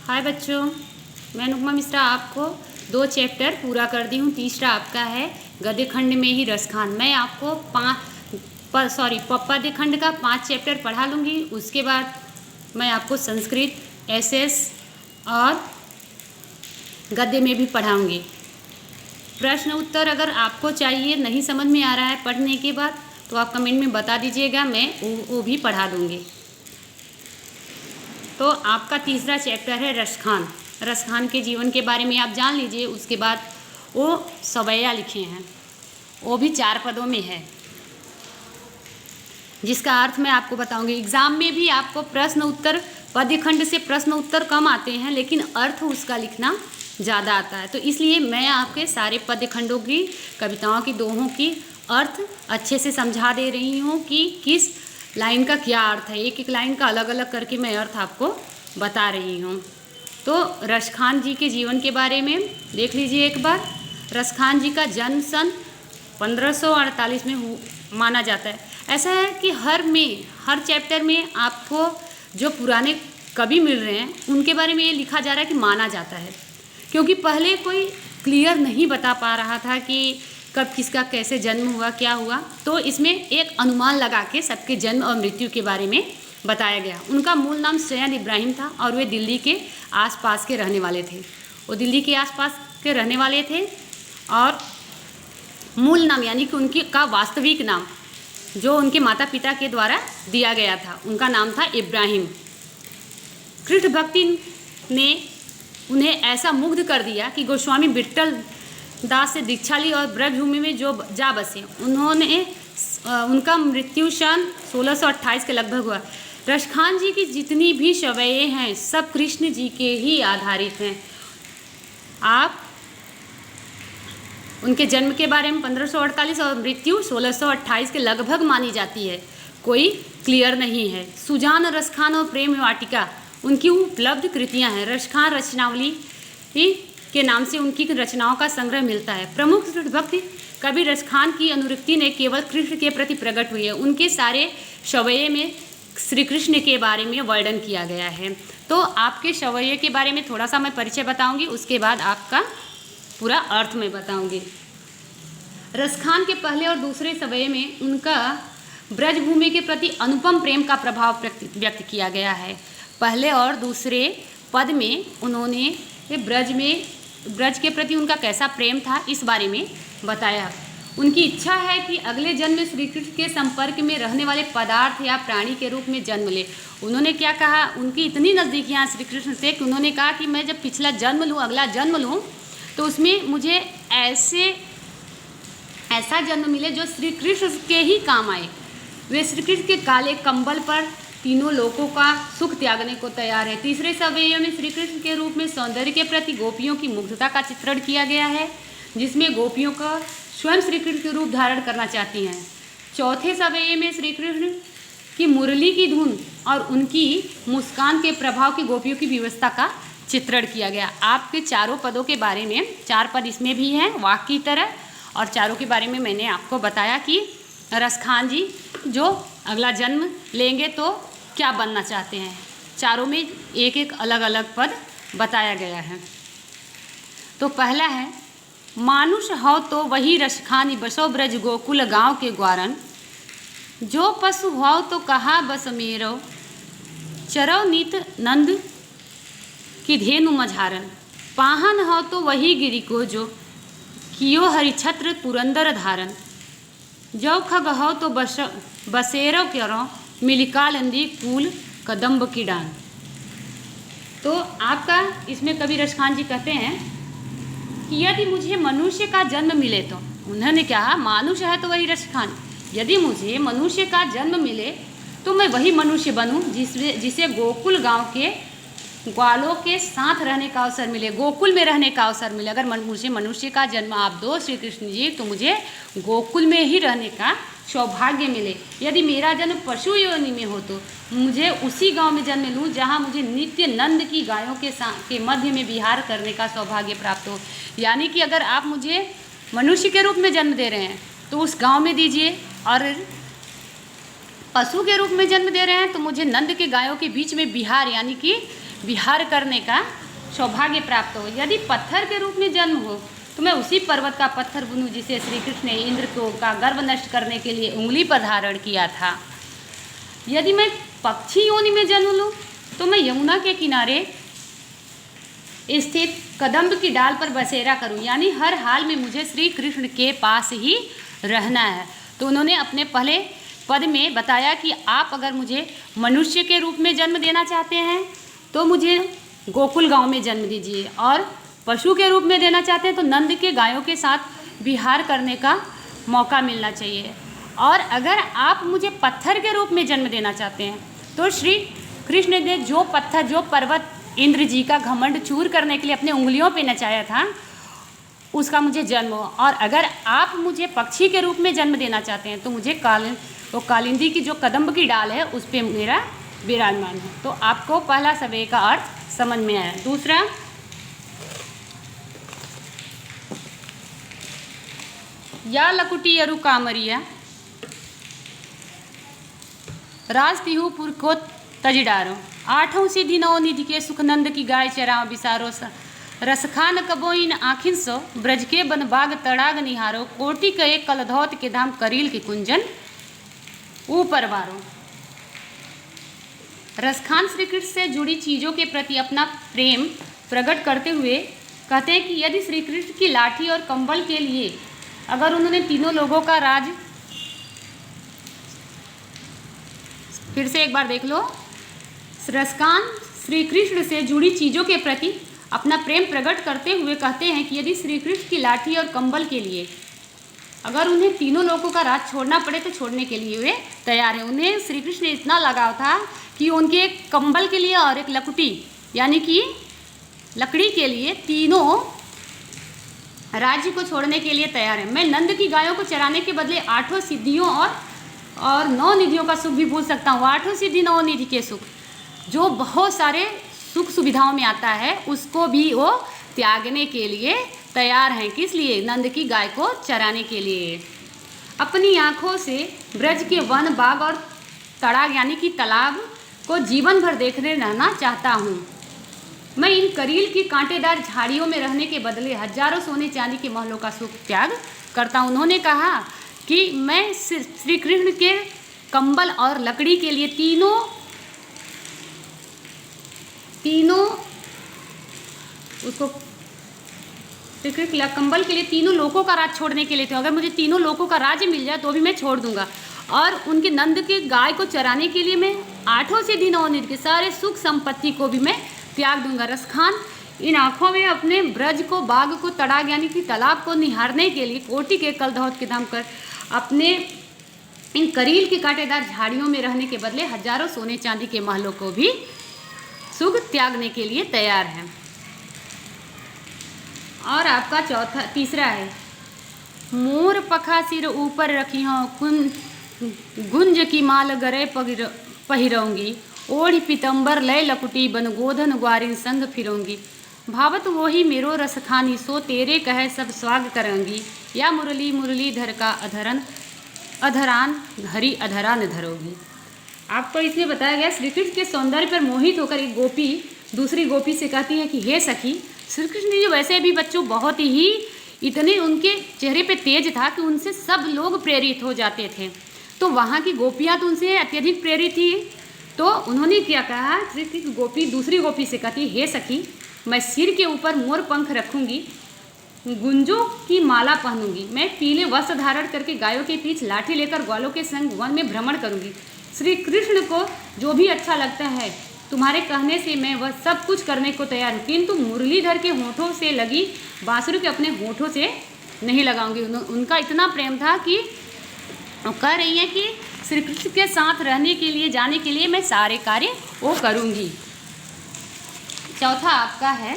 हाय बच्चों, मैं अनुपमा मिश्रा आपको 2 चैप्टर पूरा कर दी हूँ। तीसरा आपका है गद्य खंड में ही रसखान। मैं आपको पद्य खंड का 5 चैप्टर पढ़ा लूँगी। उसके बाद मैं आपको संस्कृत, एसएस और गद्य में भी पढ़ाऊँगी। प्रश्न उत्तर अगर आपको चाहिए, नहीं समझ में आ रहा है पढ़ने के बाद, तो आप कमेंट में बता दीजिएगा, मैं वो भी पढ़ा दूँगी। तो आपका तीसरा चैप्टर है रसखान। रसखान के जीवन के बारे में आप जान लीजिए। उसके बाद वो सवैया लिखे हैं, वो भी 4 पदों में है, जिसका अर्थ मैं आपको बताऊंगी। एग्ज़ाम में भी आपको प्रश्न उत्तर, पद्य खंड से प्रश्न उत्तर कम आते हैं, लेकिन अर्थ उसका लिखना ज़्यादा आता है। तो इसलिए मैं आपके सारे पद्य खंडों की, कविताओं की, दोहों की अर्थ अच्छे से समझा दे रही हूँ कि किस लाइन का क्या अर्थ है। एक एक लाइन का अलग अलग करके मैं अर्थ आपको बता रही हूँ। तो रसखान जी के जीवन के बारे में देख लीजिए एक बार। रसखान जी का जन्म सन 1548 में माना जाता है। ऐसा है कि हर चैप्टर में आपको जो पुराने कवि मिल रहे हैं उनके बारे में ये लिखा जा रहा है कि माना जाता है, क्योंकि पहले कोई क्लियर नहीं बता पा रहा था कि कब किसका कैसे जन्म हुआ, क्या हुआ। तो इसमें एक अनुमान लगा के सबके जन्म और मृत्यु के बारे में बताया गया। उनका मूल नाम सैयद इब्राहिम था और वे दिल्ली के आसपास के रहने वाले थे। वो दिल्ली के आसपास के रहने वाले थे और मूल नाम यानी कि उनकी का वास्तविक नाम जो उनके माता पिता के द्वारा दिया गया था, उनका नाम था इब्राहिम। कृष्ण भक्ति ने उन्हें ऐसा मुग्ध कर दिया कि गोस्वामी विट्ठल दास से दीक्षा ली और ब्रजभूमि में जो जा बसे। उनका मृत्यु सन 1628 के लगभग हुआ। रसखान जी की जितनी भी शवैये हैं सब कृष्ण जी के ही आधारित हैं। आप उनके जन्म के बारे में 1548 और मृत्यु 1628 के लगभग मानी जाती है, कोई क्लियर नहीं है। सुजान, रसखान और प्रेम वाटिका उनकी उपलब्ध कृतियां हैं। रसखान रचनावली के नाम से उनकी रचनाओं का संग्रह मिलता है। प्रमुख भक्ति कवि रसखान की अनुरक्ति ने केवल कृष्ण के प्रति प्रकट हुई है। उनके सारे शवैये में श्री कृष्ण के बारे में वर्णन किया गया है। तो आपके शवैये के बारे में थोड़ा सा मैं परिचय बताऊंगी, उसके बाद आपका पूरा अर्थ में बताऊंगी। रसखान के पहले और दूसरे शवैये में उनका ब्रजभूमि के प्रति अनुपम प्रेम का प्रभाव व्यक्त किया गया है। पहले और दूसरे पद में उन्होंने ब्रज के प्रति उनका कैसा प्रेम था इस बारे में बताया। उनकी इच्छा है कि अगले जन्म में श्री कृष्ण के संपर्क में रहने वाले पदार्थ या प्राणी के रूप में जन्म ले। उन्होंने क्या कहा, उनकी इतनी नज़दीकियाँ श्री कृष्ण से कि उन्होंने कहा कि मैं जब पिछला जन्म लूँ, अगला जन्म लूँ, तो उसमें मुझे ऐसा जन्म मिले जो श्री कृष्ण के ही काम आए। वे श्री कृष्ण के काले कंबल पर तीनों लोकों का सुख त्यागने को तैयार है। तीसरे शवैये में श्री कृष्ण के रूप में सौंदर्य के प्रति गोपियों की मुग्धता का चित्रण किया गया है, जिसमें गोपियों का स्वयं श्री कृष्ण के रूप धारण करना चाहती हैं। चौथे शवैये में श्री कृष्ण की मुरली की धुन और उनकी मुस्कान के प्रभाव की गोपियों की व्यवस्था का चित्रण किया गया। आपके चारों पदों के बारे में 4 पद इसमें भी हैं वाक्य की तरह, और चारों के बारे में मैंने आपको बताया कि रसखान जी जो अगला जन्म लेंगे तो क्या बनना चाहते हैं। चारों में एक एक अलग अलग पद बताया गया है। तो पहला है, मानुष हो तो वही रसखानी बसो ब्रज गोकुल गांव के ग्वारन, जो पशु हो तो कहा बस मेरो, चरो नीत नंद की धेनु मझारन, पाहन हो तो वही गिरी को जो कियो हरिछत्र पुरंदर धारन, जो खग हो तो बसेरो क्यों मिलिकालंदी कूल कदम्ब की डान। तो आपका इसमें कवि रसखान जी कहते हैं कि यदि मुझे मनुष्य का जन्म मिले तो, उन्होंने कहा मानुष है तो वही रसखान, यदि मुझे मनुष्य का जन्म मिले तो मैं वही मनुष्य बनूं जिसे गोकुल गांव के ग्वालों के साथ रहने का अवसर मिले, गोकुल में रहने का अवसर मिले। अगर मुझे मनुष्य का जन्म आप दो श्री कृष्ण जी, तो मुझे गोकुल में ही रहने का सौभाग्य मिले। यदि मेरा जन्म पशु योनि में हो तो मुझे उसी गांव में जन्म लूँ जहां मुझे नित्य नंद की गायों के मध्य में विहार करने का सौभाग्य प्राप्त हो। यानी कि अगर आप मुझे मनुष्य के रूप में जन्म दे रहे हैं तो उस गांव में दीजिए, और पशु के रूप में जन्म दे रहे हैं तो मुझे नंद के गायों के बीच में विहार यानी कि विहार करने का सौभाग्य प्राप्त हो। यदि पत्थर के रूप में जन्म हो तो मैं उसी पर्वत का पत्थर बनूं जिसे श्री कृष्ण ने इंद्र को का गर्व नष्ट करने के लिए उंगली पर धारण किया था। यदि मैं पक्षी योनि में जन्म लूं तो मैं यमुना के किनारे स्थित कदम्ब की डाल पर बसेरा करूं, यानी हर हाल में मुझे श्री कृष्ण के पास ही रहना है। तो उन्होंने अपने पहले पद में बताया कि आप अगर मुझे मनुष्य के रूप में जन्म देना चाहते हैं तो मुझे गोकुल गांव में जन्म दीजिए, और पशु के रूप में देना चाहते हैं तो नंद के गायों के साथ विहार करने का मौका मिलना चाहिए, और अगर आप मुझे पत्थर के रूप में जन्म देना चाहते हैं तो श्री कृष्ण ने जो पत्थर, जो पर्वत इंद्र जी का घमंड चूर करने के लिए अपने उंगलियों पे नचाया था उसका मुझे जन्म हो। और अगर आप मुझे पक्षी के रूप में जन्म देना चाहते हैं तो मुझे कालिंदी की जो कदम्ब की डाल है उस पर मेरा विराजमान है। तो आपको पहला सवे का अर्थ समझ में आया। दूसरा, या लकुटी यरु कामरिया राज तिहुपुर को तजडारो, आठों सिद्धि नौ निधि के सुखनंद की गाय चराओ बिसारो, रसखान कबो इन आखिन सो ब्रज के बन बाग तड़ाग निहारो, कोटि के कलधौत के धाम करील के कुंजन ऊपर बारो। रसखान श्री कृष्ण से जुड़ी चीज़ों के प्रति अपना प्रेम प्रकट करते हुए कहते हैं कि यदि श्री कृष्ण की लाठी और कंबल के लिए अगर उन्होंने तीनों लोगों का राज, फिर से एक बार देख लो, रसखान श्री कृष्ण से जुड़ी चीज़ों के प्रति अपना प्रेम प्रकट करते हुए कहते हैं कि यदि श्री कृष्ण की लाठी और कंबल के लिए अगर उन्हें तीनों लोगों का राज छोड़ना पड़े तो छोड़ने के लिए वे तैयार हैं। उन्हें श्री कृष्ण ने इतना लगाव था कि उनके एक कंबल के लिए और एक लकुटी यानी कि लकड़ी के लिए तीनों राज्य को छोड़ने के लिए तैयार है। मैं नंद की गायों को चराने के बदले 8 सिद्धियों और 9 निधियों का सुख भी भूल सकता हूँ। 8 सिद्धि 9 निधि के सुख जो बहुत सारे सुख सुविधाओं में आता है उसको भी वो त्यागने के लिए तैयार हैं। किस लिए? नंद की गाय को चराने के लिए। अपनी आँखों से ब्रज के वन, बाग और तड़ाग यानी कि तालाब को जीवन भर देखने रहना चाहता हूँ। मैं इन करील की कांटेदार झाड़ियों में रहने के बदले हजारों सोने चांदी के महलों का सुख त्याग करता हूँ। उन्होंने कहा कि मैं श्री कृष्ण के कंबल और लकड़ी के लिए तीनों उसको कंबल के लिए तीनों लोगों का राज छोड़ने के लिए थे। अगर मुझे तीनों लोगों का राज्य मिल जाए तो भी मैं छोड़ दूंगा, और उनके नंद के गाय को चराने के लिए मैं 8 सिद्धि 9 निधि के सारे सुख संपत्ति को भी मैं त्याग दूंगा। रसखान इन आँखों में अपने ब्रज को, बाग को, तड़ाग यानी कि तालाब को निहारने के लिए कोटि के कलधौत के दाम कर अपने इन करील की कांटेदार झाड़ियों में रहने के बदले हजारों सोने चांदी के महलों को भी सुख त्यागने के लिए तैयार हैं। और आपका तीसरा है, मोर पखा सिर ऊपर रखी हूँ, गुंज की माल गरे पहिरऊंगी, ओढ़ी पीतम्बर लय लकुटी बन गोधन ग्वारिन संग फिरूंगी, भावत वो ही मेरो रसखानी सो तेरे कहे सब स्वाग करूंगी, या मुरली मुरलीधर का अधरान धरी अधरान धरोगी। आपको इसमें बताया गया श्री कृष्ण के सौंदर्य पर मोहित होकर एक गोपी दूसरी गोपी से कहती है कि हे सखी, श्री कृष्ण जी वैसे भी बच्चों बहुत ही इतने उनके चेहरे पे तेज था कि उनसे सब लोग प्रेरित हो जाते थे। तो वहाँ की गोपियाँ तो उनसे अत्यधिक प्रेरित थी। तो उन्होंने क्या कहा, श्री कृष्ण गोपी दूसरी गोपी से कहती, हे सखी, मैं सिर के ऊपर मोर पंख रखूँगी, गुंजों की माला पहनूंगी, मैं पीले वस्त्र धारण करके गायों के पीछे लाठी लेकर ग्वालों के संग वन में भ्रमण करूंगी। श्री कृष्ण को जो भी अच्छा लगता है तुम्हारे कहने से मैं वह सब कुछ करने को तैयार हूँ, किंतु मुरलीधर के होठों से लगी बांसुरी के अपने होठों से नहीं लगाऊंगी। उनका इतना प्रेम था कि कह रही है कि श्री कृष्ण के साथ रहने के लिए, जाने के लिए मैं सारे कार्य वो करूँगी। चौथा आपका है,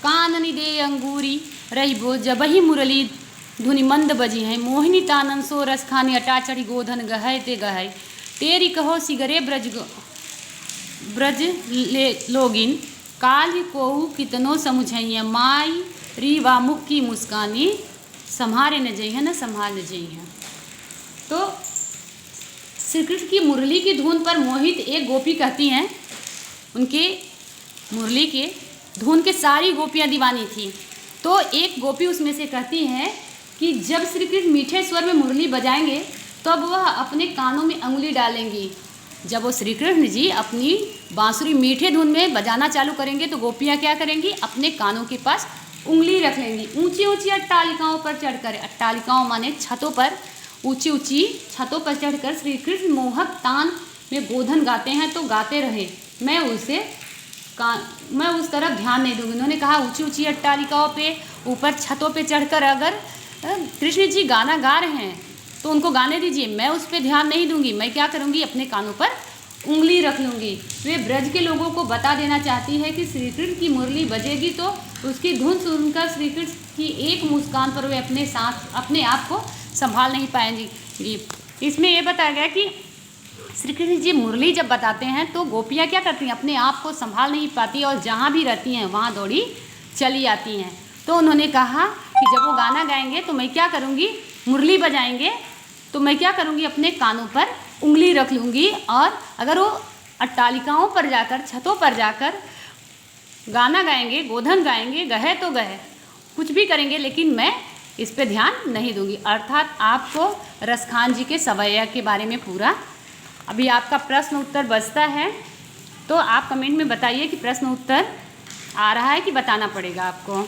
काननी दे अंगूरी रही भो जबही मुरली धुनि मंद बजी है, मोहिनी तानन सो रस खानी अटा चढ़ी गोधन गहे ते गहे, तेरी कहो सिगरे ब्रज ले लोगिन, काल कोहू कितनो समुझैया, माई रीवा मुख की मुस्कानी, संभारे न जइह न संभाल न जइह। तो श्री कृष्ण की मुरली की धुन पर मोहित एक गोपी कहती हैं, उनके मुरली के धुन के सारी गोपियाँ दीवानी थी। तो एक गोपी उसमें से कहती है कि जब श्री कृष्ण मीठे स्वर में मुरली बजाएंगे तब वह अपने कानों में अंगुली डालेंगी। जब वो श्री कृष्ण जी अपनी बांसुरी मीठे धुन में बजाना चालू करेंगे तो गोपियाँ क्या करेंगी, अपने कानों के पास उंगली रख लेंगी। ऊंची ऊंची अट्टालिकाओं पर चढ़कर, अट्टालिकाओं माने छतों पर, ऊंची ऊंची छतों पर चढ़कर श्री कृष्ण मोहक तान में गोधन गाते हैं तो गाते रहे, मैं उस तरफ ध्यान नहीं दूंगी। उन्होंने कहा ऊंची ऊंची अट्टालिकाओं पे, ऊपर छतों पे चढ़कर अगर कृष्ण जी गाना गा रहे हैं तो उनको गाने दीजिए, मैं उस पर ध्यान नहीं दूंगी। मैं क्या करूंगी, अपने कानों पर उंगली रख लूँगी। वे ब्रज के लोगों को बता देना चाहती है कि श्री कृष्ण की मुरली बजेगी तो उसकी धुन सुनकर श्री कृष्ण की एक मुस्कान पर वे अपने आप को संभाल नहीं पाएंगी। इसमें यह बताया गया कि श्री कृष्ण जी मुरली जब बताते हैं तो गोपियाँ क्या करती हैं, अपने आप को संभाल नहीं पाती और जहाँ भी रहती हैं वहाँ दौड़ी चली आती हैं। तो उन्होंने कहा कि जब वो गाना गाएंगे तो मैं क्या करूँगी, मुरली बजाएंगे तो मैं क्या करूँगी, अपने कानों पर उंगली रख लूँगी, और अगर वो अट्टालिकाओं पर जाकर, छतों पर जाकर गाना गाएंगे, गोधन गाएंगे, गहे तो गहे, कुछ भी करेंगे, लेकिन मैं इस पे ध्यान नहीं दूंगी। अर्थात आपको रसखान जी के सवैया के बारे में पूरा, अभी आपका प्रश्न उत्तर बचता है तो आप कमेंट में बताइए कि प्रश्न उत्तर आ रहा है कि बताना पड़ेगा आपको।